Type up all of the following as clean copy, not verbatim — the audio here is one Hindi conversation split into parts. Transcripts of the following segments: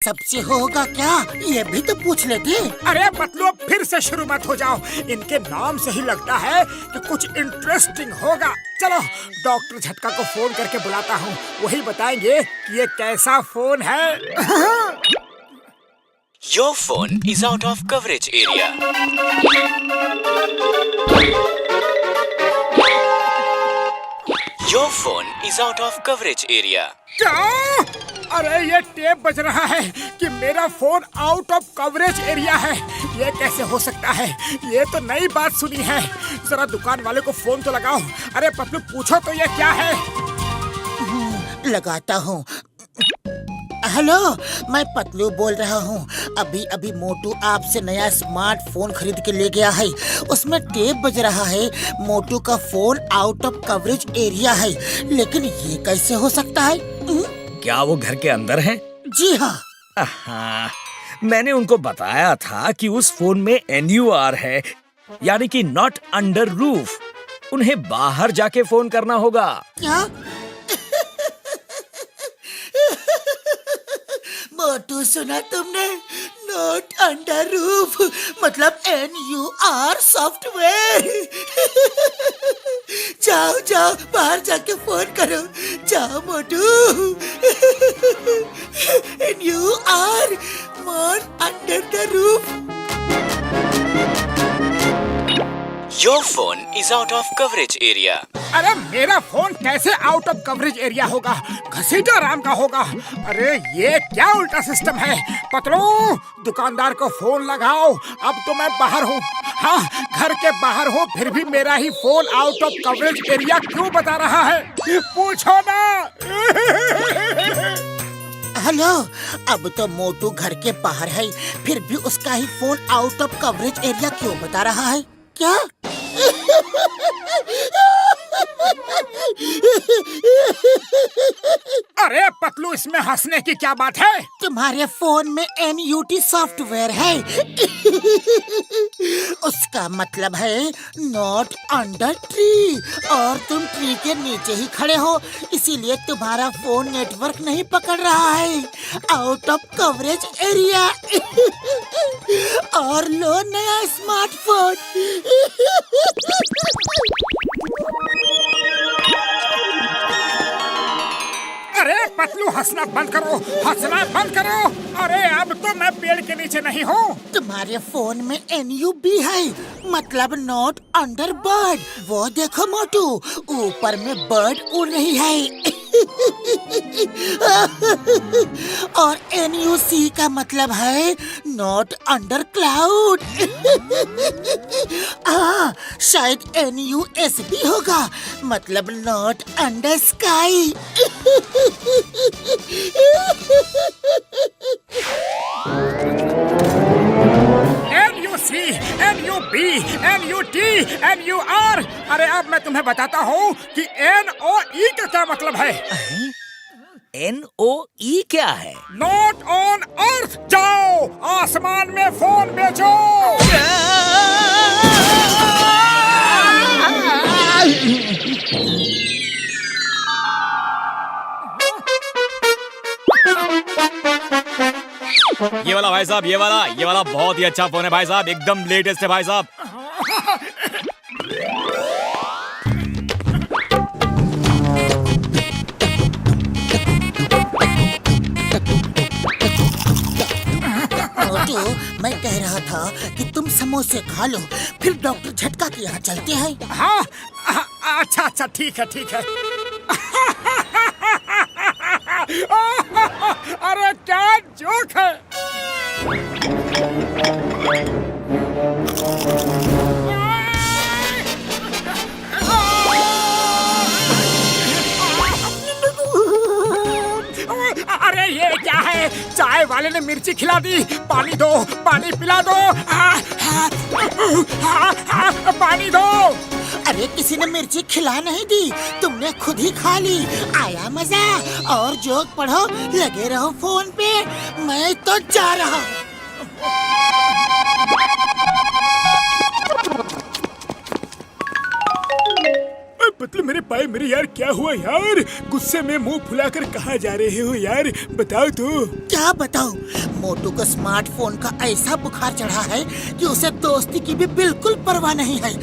सबसे होगा क्या, ये भी तो पूछ लेते। अरे पतलू, अब फिर से शुरू मत हो जाओ। इनके नाम से ही लगता है कि कुछ इंटरेस्टिंग होगा। चलो डॉक्टर झटका को फोन करके बुलाता हूँ, वही बताएंगे कि ये कैसा फोन है। Your phone is out of coverage area. Your phone is out of coverage area. क्या? अरे ये टेप बज रहा है कि मेरा phone out of coverage area है। ये कैसे हो सकता है? ये तो नई बात सुनी है। जरा दुकान वाले को फोन तो लगाओ। अरे पतलू, पूछो तो ये क्या है। लगाता हूँ। हेलो, मैं पतलू बोल रहा हूँ। अभी अभी मोटू आपसे नया स्मार्टफोन खरीद के ले गया है। उसमें टेप बज रहा है, मोटू का phone out of coverage area है। लेकिन ये कैसे हो सकता है? क्या वो घर के अंदर हैं? जी हाँ। हाँ, मैंने उनको बताया था कि उस फोन में NUR है, यानी कि नॉट अंडर रूफ। उन्हें बाहर जाके फोन करना होगा। क्या? मोटू, सुना तुमने? नॉट अंडर रूफ मतलब NUR सॉफ्टवेयर। जाओ जाओ, बाहर जाके फोन करो। जाओ मोटू। NUR not under the roof. Your phone is out of coverage area. अरे मेरा फोन कैसे आउट ऑफ कवरेज एरिया होगा? घसीटा राम का होगा। अरे ये क्या उल्टा सिस्टम है? पतलू, दुकानदार को फोन लगाओ। अब तो मैं बाहर हूँ। हाँ, घर के बाहर हूँ, फिर भी मेरा ही phone out of coverage area क्यों बता रहा है? पूछो ना। हेलो, अब तो मोटू घर के बाहर है, फिर भी उसका ही phone out of coverage area क्यों बता रहा है? क्या? अरे पतलू, इसमें हंसने की क्या बात है? तुम्हारे फोन में NUT सॉफ्टवेयर है। उसका मतलब है नॉट अंडर ट्री, और तुम ट्री के नीचे ही खड़े हो, इसीलिए तुम्हारा फोन नेटवर्क नहीं पकड़ रहा है। Out of coverage area. और लो नया स्मार्टफोन। अरे पतलू, हंसना बंद करो, हंसना बंद करो। अरे अब तो मैं पेड़ के नीचे नहीं हूँ। तुम्हारे फोन में NUB है, मतलब नॉट अंडर बर्ड। वो देखो मोटू, ऊपर में बर्ड उड़ रही है। और NUC का मतलब है नॉट अंडर क्लाउड। शायद NUS भी होगा, मतलब not under sky. NUC, NUB, NUT, NUR। अरे अब मैं तुम्हें बताता हूँ कि NOE का क्या मतलब है। NOE क्या है? Not on earth. जाओ आसमान में फोन बेचो। ये वाला भाई साहब, ये वाला बहुत ही अच्छा फोन है भाई साहब, एकदम लेटेस्ट है भाई साहब। मोटू, मैं कह रहा था कि तुम समोसे खा लो, फिर डॉक्टर झटका के यहाँ चलते हैं। हाँ, अच्छा अच्छा, ठीक है ठीक है। अरे क्या जोक है। अरे ये क्या है? चाय वाले ने मिर्ची खिला दी। पानी दो, पानी पिला दो। पानी दो। अरे किसी ने मिर्ची खिला नहीं दी, तुमने खुद ही खा ली। आया मजा? और जोक पढ़ो, लगे रहो फोन पे। मैं तो जा रहा हूँ। पतलू मेरे पाए मेरे यार, क्या हुआ यार? गुस्से में मुंह फुलाकर कहाँ जा रहे हो यार? बताओ तो। क्या बताऊं, मोटू को स्मार्टफोन का ऐसा बुखार चढ़ा है कि उसे दोस्ती की भी बिल्कुल परवाह नहीं है।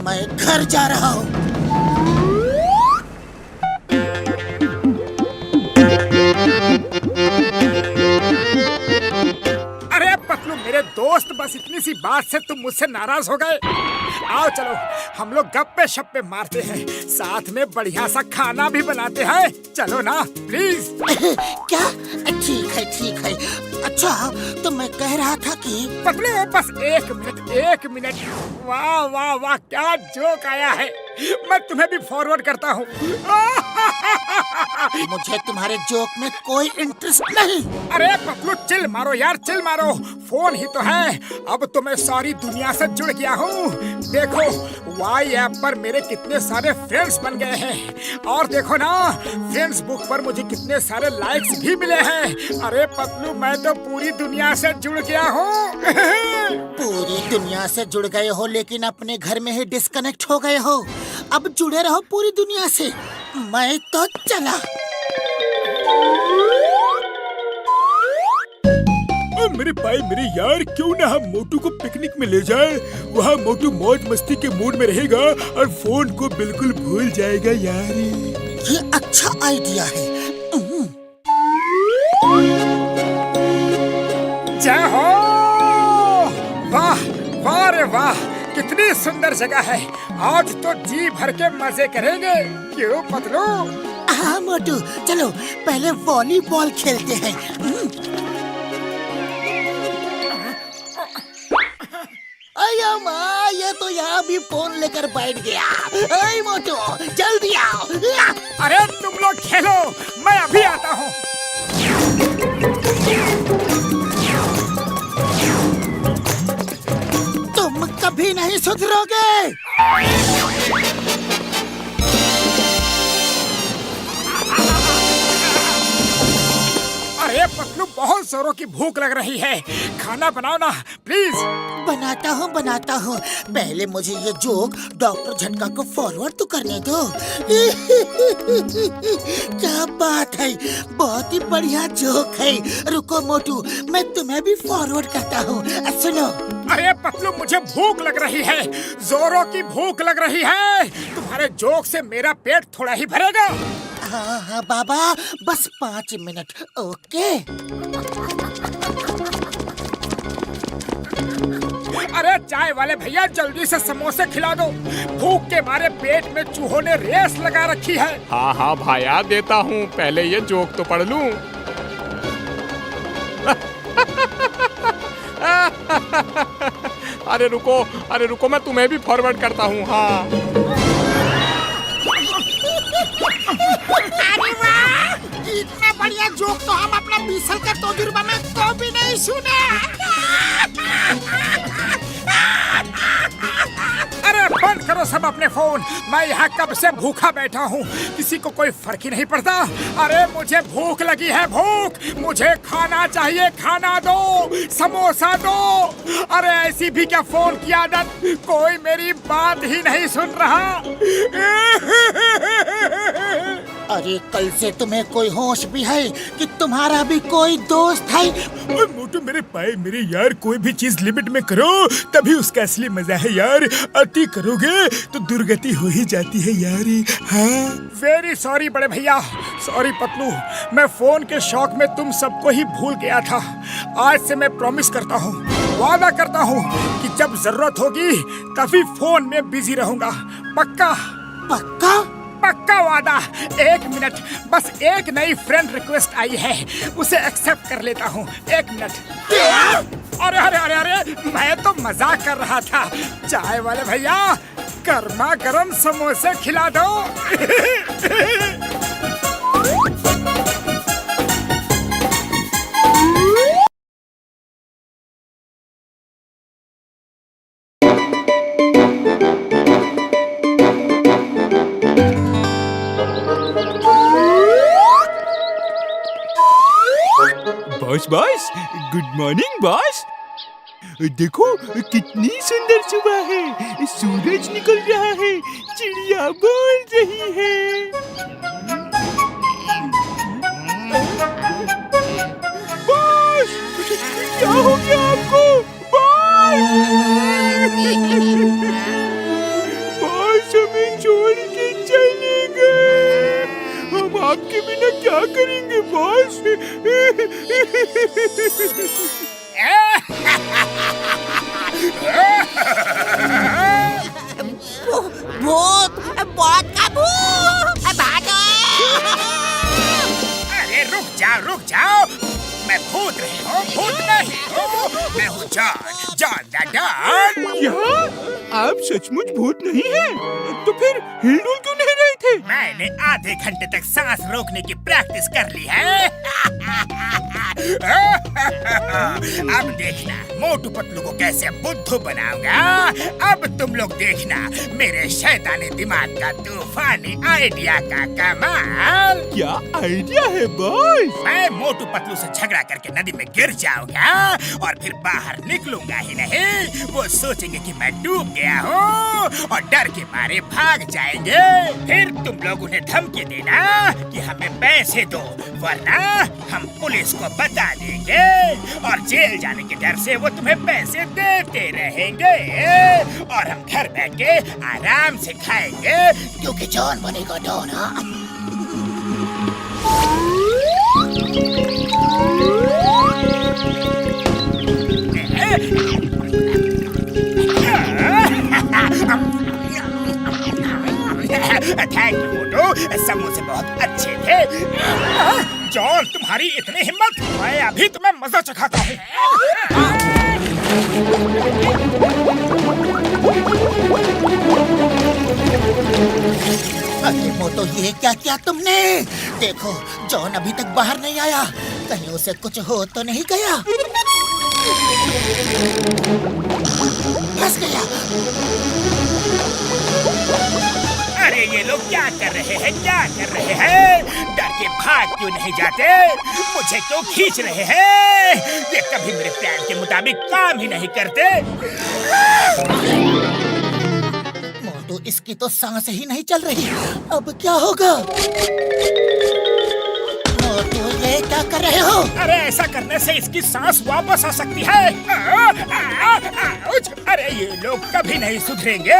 मैं घर जा रहा हूँ। अरे पतलू मेरे दोस्त, बस इतनी सी बात से तुम मुझसे नाराज हो गए? आओ चलो हम लोग गप्पे शप्पे मारते हैं, साथ में बढ़िया सा खाना भी बनाते हैं। चलो ना प्लीज। क्या? ठीक है। अच्छा, तो मैं कह रहा था कि पतलू बस एक मिनट। वाह वाह वाह, क्या जोक आया है। मैं तुम्हें भी फॉरवर्ड करता हूँ। मुझे तुम्हारे जोक में कोई इंटरेस्ट नहीं। अरे पतलू चिल मारो यार, चिल मारो। फोन ही तो है। अब तो मैं सारी दुनिया से जुड़ गया हूँ। देखो वाई ऐप पर मेरे कितने सारे फ्रेंड्स बन गए हैं, और देखो ना फेसबुक पर मुझे कितने सारे लाइक्स भी मिले हैं। अरे पतलू मैं तो पूरी दुनिया से जुड़ गया हूँ। पूरी दुनिया से जुड़ गए हो, लेकिन अपने घर में ही डिस्कनेक्ट हो गए हो। अब जुड़े रहो पूरी दुनिया से। मैं तो चला। मेरे भाई मेरे यार, क्यों ना हम मोटू को पिकनिक में ले जाएं? वहाँ मोटू मौज मस्ती के मूड में रहेगा और फोन को बिल्कुल भूल जाएगा यार। ये अच्छा आइडिया है। जय हो। वाह वाह रे वाह, कितनी सुंदर जगह है। आज तो जी भर के मजे करेंगे, क्यों पतलू? हाँ मोटू, चलो पहले वॉलीबॉल खेलते हैं। अया माँ, ये तो यहाँ भी फोन लेकर बैठ गया। अरे मोटू जल्दी आओ। अरे तुम लोग खेलो, मैं अभी आता हूँ। तुम कभी नहीं सुधरोगे। अरे पतलू बहुत जोरों की भूख लग रही है, खाना बनाओ ना प्लीज। बनाता हूँ। पहले मुझे ये जोक डॉक्टर झटका को फॉरवर्ड तो करने दो। क्या बात है, बहुत ही बढ़िया जोक है। रुको मोटू, मैं तुम्हें भी फॉरवर्ड करता हूँ। सुनो। अरे पतलू मुझे भूख लग रही है, जोरों की भूख लग रही है। तुम्हारे जोक से मेरा पेट थोड़ा ही भरेगा। हाँ बाबा, बस 5 मिनट। ओके। अरे चाय वाले भैया, जल्दी से समोसे खिला दो। भूख के मारे पेट में चूहों ने रेस लगा रखी है। हाँ भाया, देता हूँ। पहले ये जोक तो पढ़ लूं। अरे रुको, मैं तुम्हें भी फॉरवर्ड करता हूँ। हाँ अरे वाह, इतना बढ़िया जोक तो हम अपना 20 साल का तजुर्बा में कभी नहीं सुने। अरे बंद करो सब अपने फोन, मैं यहाँ कब से भूखा बैठा हूँ, किसी को कोई फर्क ही नहीं पड़ता। अरे मुझे भूख लगी है, भूख, मुझे खाना चाहिए, खाना दो, समोसा दो। अरे ऐसी भी क्या फोन की आदत, कोई मेरी बात ही नहीं सुन रहा। अरे कल से तुम्हें कोई होश भी है कि तुम्हारा भी कोई दोस्त है? मोटू मेरे पाए मेरे यार, कोई भी चीज लिमिट में करो तभी उसका असली मजा है यार। अति करोगे तो दुर्गति हो ही जाती है यार। हाँ वेरी सॉरी बड़े भैया, सॉरी पतलू, मैं फोन के शौक में तुम सबको ही भूल गया था। आज से मैं प्रॉमिस करता हूँ, वादा करता हूँ कि जब जरूरत होगी तभी फोन में बिजी रहूंगा। पक्का पक्का? पक्का वादा। 1 मिनट, बस एक नई फ्रेंड रिक्वेस्ट आई है, उसे एक्सेप्ट कर लेता हूँ। 1 मिनट। अरे अरे अरे अरे, मैं तो मजाक कर रहा था। चाय वाले भैया, गर्मा गर्म समोसे खिला दो। Boss, good morning boss. देखो कितनी सुंदर सुबह है, सूरज निकल रहा है, चिड़िया बोल रही है। बॉस, क्या हो गया आपको? बॉस, बॉस हमें छोड़ के चले गए। हम आपके बिना क्या करेंगे बॉस? भूत, बहुत का भूत, भागो! अरे रुक जाओ। मैं भूत नहीं हूँ, भूत नहीं हूँ। मैं हूँ जॉन द डॉन। क्या आप सचमुच भूत नहीं हैं? तो फिर हिलडुल क्यों नहीं रहे थे? मैंने आधे घंटे तक सांस रोकने की प्रैक्टिस कर ली है। अब देखना मोटू पतलू को कैसे बुद्धू बनाऊंगा। अब तुम लोग देखना मेरे शैतानी दिमाग का तूफानी आइडिया का कमाल। क्या आइडिया है बॉस? मैं मोटू पतलू से झगड़ा करके नदी में गिर जाऊंगा और फिर बाहर निकलूंगा ही नहीं। वो सोचेंगे कि मैं डूब गया हूँ और डर के मारे भाग जाएंगे। फिर तुम लोग उन्हें धमकी देना कि हमें पैसे दो, वरना हम पुलिस को बता देंगे और जेल जाने के डर से वो तुम्हें पैसे देते रहेंगे और हम घर बैठ के आराम से खाएंगे, क्योंकि जॉन बनेगा डॉन। हाँ, थैंक यू मोटू, समोसे बहुत अच्छे थे। जॉन, तुम्हारी इतनी हिम्मत, मैं अभी तुम्हें मजा चखाता हूँ। अरे मोटो, ये क्या किया तुमने? देखो जॉन अभी तक बाहर नहीं आया, कहीं उसे कुछ हो तो नहीं गया। फंस गया। अरे ये लोग क्या कर रहे हैं? डर के भाग क्यों नहीं जाते? मुझे क्यों खींच रहे हैं? ये कभी मेरे प्लान के मुताबिक काम ही नहीं करते। मोटू, इसकी तो सांस ही नहीं चल रही। अब क्या होगा? मोटू, ये क्या कर रहे हो? अरे ऐसा करने से इसकी सांस वापस आ सकती है। अरे ये लोग कभी नहीं सुधरेंगे।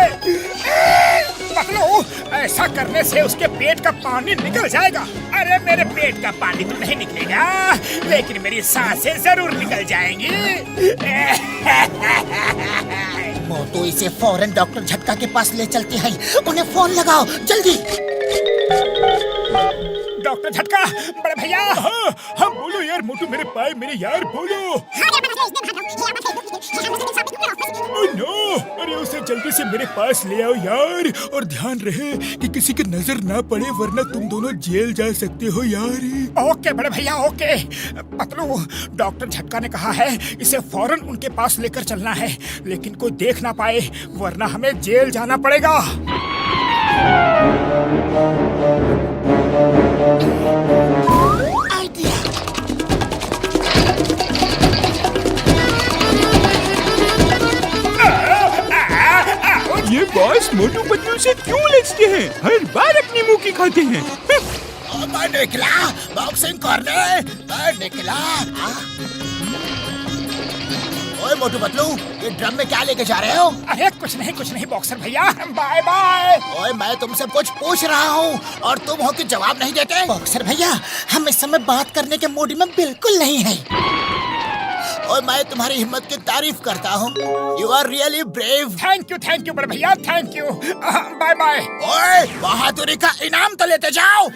पकड़ो, ऐसा करने से उसके पेट का पानी निकल जाएगा। अरे मेरे पेट का पानी तो नहीं निकलेगा, लेकिन मेरी सांसें जरूर निकल जाएंगी। मोटू, इसे फौरन डॉक्टर झटका के पास ले चलते हैं। उन्हें फोन लगाओ जल्दी। डॉक्टर झटका, बड़े भैया। हाँ बोलो यार मोटू, मेरे पाए मेरे यार, बोलो। नो, अरे उसे जल्दी से मेरे पास ले आओ यार, और ध्यान रहे कि किसी की नजर ना पड़े, वरना तुम दोनों जेल जा सकते हो यार। ओके बड़े भैया, ओके। पतलू, डॉक्टर झटका ने कहा है इसे फौरन उनके पास लेकर चलना है, लेकिन कोई देख ना पाए, वरना हमें जेल जाना पड़ेगा। आइडिया। ये बॉस मोटू पतलू से क्यों लड़ते हैं? हर बार अपनी मुंह की खाते हैं। मैं निकला बॉक्सिंग करने, मैं निकला। ओए मोटू पतलू, ये ड्रम में क्या लेके जा रहे हो? अरे कुछ नहीं बॉक्सर भैया, बाय बाय। ओए मैं तुमसे कुछ पूछ रहा हूँ और तुम हो कि जवाब नहीं देते। बॉक्सर भैया, हम इस समय बात करने के मूड में बिल्कुल नहीं है। और मैं तुम्हारी हिम्मत की तारीफ करता हूँ। You are really brave. Thank you बड़े भैया, थैंक यू। Bye bye. ओए, बहादुरी का इनाम तो लेते जाओ।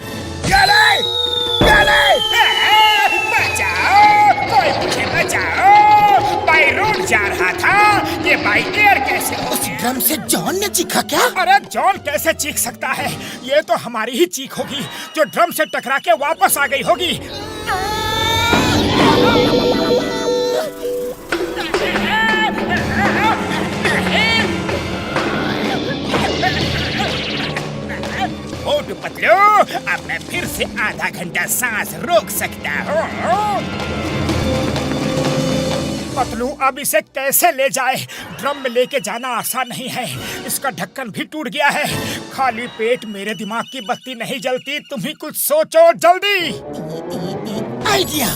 बचाओ, कोई मुझे बचाओ। बाई रोड जा रहा था, ये बाई एयर कैसे? उस ड्रम से जॉन ने चीखा क्या? अरे जॉन कैसे चीख सकता है? ये तो हमारी ही चीख होगी जो ड्रम से टकरा के वापस आ गई होगी। मोटू पतलू, अब मैं फिर से आधा घंटा सांस रोक सकता हूँ। पतलू अब इसे कैसे ले जाए? ड्रम में लेके जाना आसान नहीं है। इसका ढक्कन भी टूट गया है। खाली पेट मेरे दिमाग की बत्ती नहीं जलती। तुम ही कुछ सोचो जल्दी। आइडिया।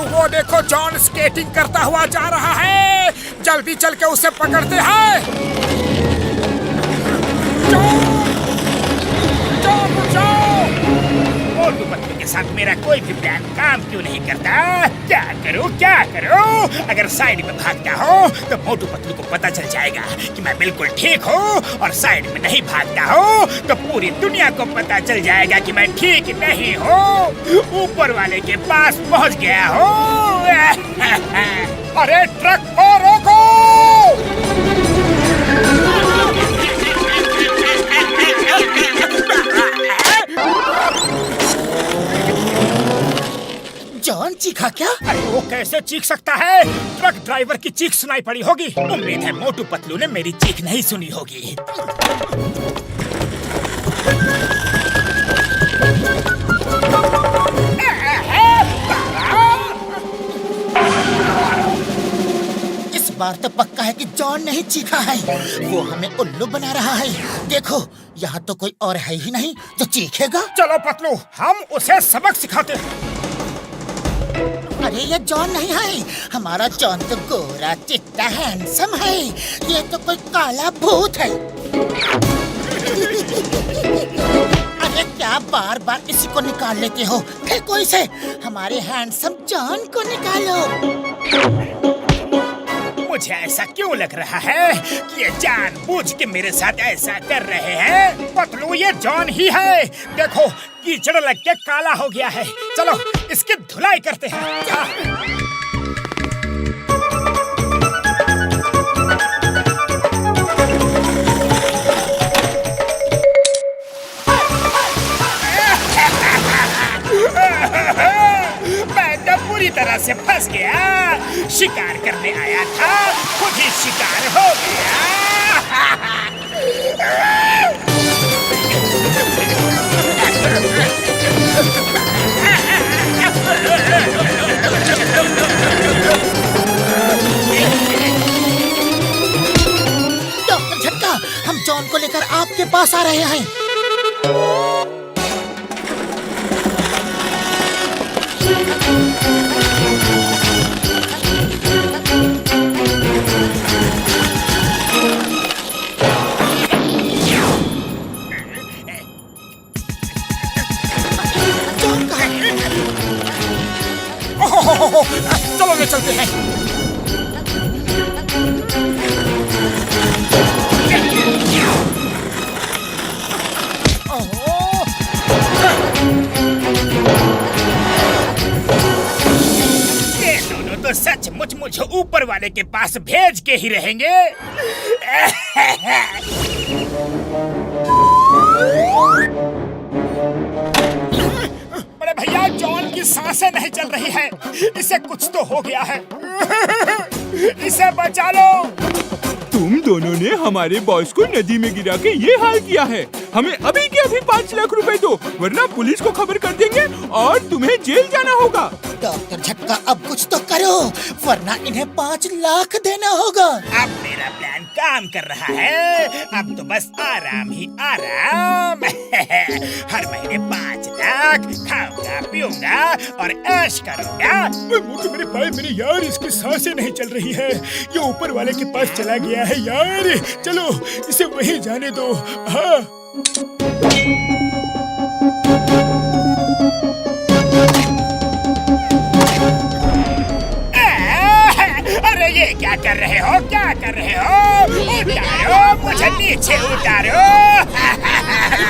वो देखो जॉन स्केटिंग करता हुआ जा रहा है। जल्दी चल के उसे पकड़ते हैं। मोटू पतलू के साथ मेरा कोई भी प्लान काम क्यों नहीं करता? क्या करूं? अगर साइड में भागता हूँ तो मोटू पतलू को पता चल जाएगा कि मैं बिल्कुल ठीक हूँ, और साइड में नहीं भागता हूँ तो पूरी दुनिया को पता चल जाएगा कि मैं ठीक नहीं हूँ। ऊपर वाले के पास पहुँच गया हूँ। अरे ट्रक को रोको! जॉन चीखा क्या? अरे वो कैसे चीख सकता है? ट्रक ड्राइवर की चीख सुनाई पड़ी होगी। उम्मीद है मोटू पतलू ने मेरी चीख नहीं सुनी होगी। इस बार तो पक्का है कि जॉन नहीं चीखा है। वो हमें उल्लू बना रहा है। देखो, यहाँ तो कोई और है ही नहीं जो चीखेगा। चलो पतलू, हम उसे सबक सिखाते हैं। अरे ये जॉन नहीं है। हमारा जॉन तो गोरा चिट्टा हैंडसम है। ये तो कोई काला भूत है। अरे क्या बार बार इसी को निकाल लेते हो? फेंको इसे। हमारे हैंडसम जॉन को निकालो। मुझे ऐसा क्यों लग रहा है कि ये जानबूझ के मेरे साथ ऐसा कर रहे हैं? पतलू, ये जॉन ही है। देखो, कीचड़ लग के काला हो गया है। चलो इसकी धुलाई करते हैं। मैं तो पूरी तरह से फंस गया। शिकार करने आया था, खुद ही शिकार हो गया। डॉक्टर झटका, हम जॉन को लेकर आपके पास आ रहे हैं। जॉन कहाँ है? चलो ले चलते हैं। ये दोनों तो सचमुच मुझे ऊपर वाले के पास भेज के ही रहेंगे। बड़े भैया, जॉन की सांसें नहीं चल रही है। इसे कुछ तो हो गया है। इसे बचा लो। तुम दोनों ने हमारे बॉस को नदी में गिरा के ये हाल किया है। हमें अभी के अभी 5 लाख रुपए दो, वरना पुलिस को खबर कर देंगे और तुम्हें जेल जाना होगा। डॉक्टर झटका, अब कुछ तो करो, वरना इन्हें 5 लाख देना होगा। अब मेरा प्लान काम कर रहा है। अब तो बस आराम ही आराम। हर महीने 5 लाख खाऊंगा, पीऊंगा और ऐश करूंगा। मोटू मेरे भाई, मेरी यार इसकी सांसें नहीं चल रही है। ये ऊपर वाले के पास चला गया है यार। चलो इसे वहीं जाने दो। हाँ। अरे ये क्या कर रहे हो? उतारो, मुझे नीचे उतारो।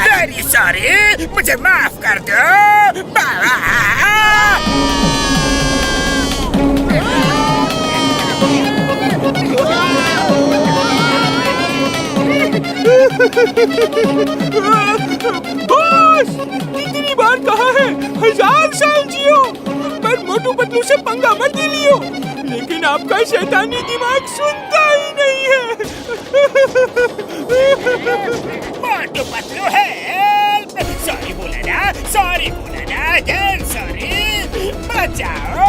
वेरी सॉरी, मुझे माफ कर दो। बॉस, कितनी बार कहा है? 1000 साल मोटू पतलू से पंगा मत लियो, लेकिन आपका शैतानी दिमाग सुनता ही नहीं है। मोटू पतलू हेल्प, सॉरी बोला ना, सॉरी बोला ना, अगेन सॉरी, बचाओ,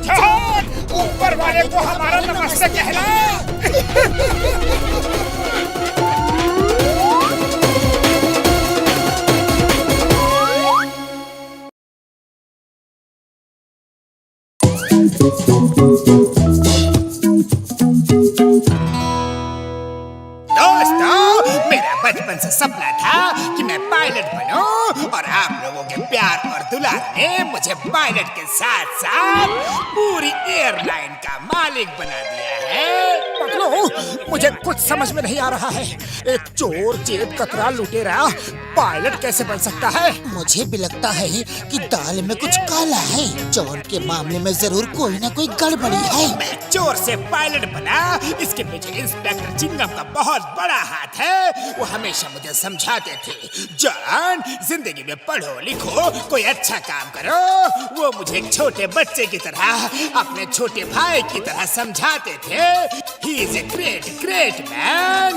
छोड़, ऊपर वाले को हमारा नमस्ते कहना। दोस्तों, मेरा बचपन से सपना था कि मैं पायलट बनूं और आप लोगों के प्यार और दुलार ने मुझे पायलट के साथ साथ पूरी एयरलाइन का मालिक बना दिया है। पतलू, मुझे कुछ समझ में नहीं आ रहा है। एक चोर, जेब कतरा, लुटेरा पायलट कैसे बन सकता है? मुझे भी लगता है कि दाल में कुछ काला है। जॉन के मामले में जरूर कोई ना कोई गड़बड़ी है। मैं चोर से पायलट बना, इसके पीछे इंस्पेक्टर चिंगम का बहुत बड़ा हाथ है। वो हमेशा मुझे समझाते थे, जॉन, जिंदगी में पढ़ो लिखो, कोई अच्छा काम करो। वो मुझे एक छोटे बच्चे की तरह, अपने छोटे भाई की तरह समझाते थे। He is a great great man.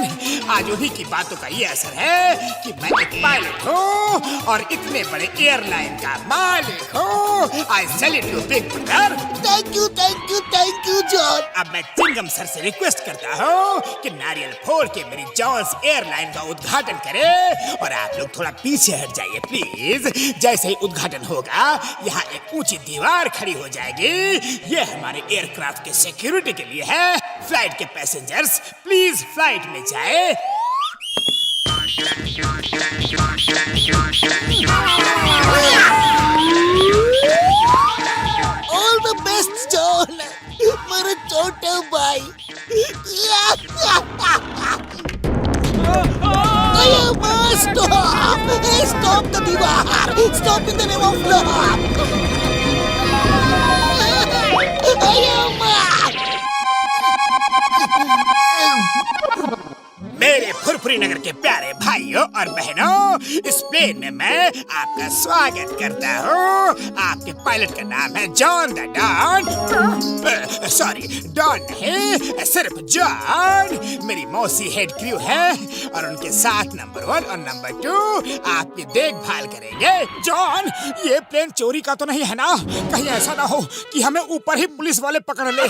आज उन्हीं की बातों का ये असर है कि मैं एक पायलट हूँ और इतने बड़े एयरलाइन का मालिक हूँ। आई salute you big brother. Thank you John. अब मैं चिंगम सर से रिक्वेस्ट करता हूँ कि नारियल फोड़ के मेरी जॉन्स एयरलाइन का उद्घाटन करें और आप लोग थोड़ा पीछे हट जाइए प्लीज। जैसे ही उद्घाटन होगा, यहाँ एक ऊंची दीवार खड़ी हो जाएगी। ये हमारे एयरक्राफ्ट के सिक्योरिटी के लिए है। फ्लाइट के पैसेंजर्स प्लीज फ्लाइट में जाए। ऑल द बेस्ट जॉन, मेरे छोटे भाई। Stop the दीवार! Stop in the name of love! मेरे फुरफुरी नगर के प्यारे भाइयों और बहनों, इस प्लेन में मैं आपका स्वागत करता हूँ। आपके पायलट का नाम है John the Don. Sorry, Don नहीं, सिर्फ जॉन। मेरी मौसी हेड क्रू है और उनके साथ नंबर 1 और नंबर 2 आपकी देखभाल करेंगे। जॉन, ये प्लेन चोरी का तो नहीं है ना? कहीं ऐसा ना हो कि हमें ऊपर ही पुलिस वाले पकड़ ले।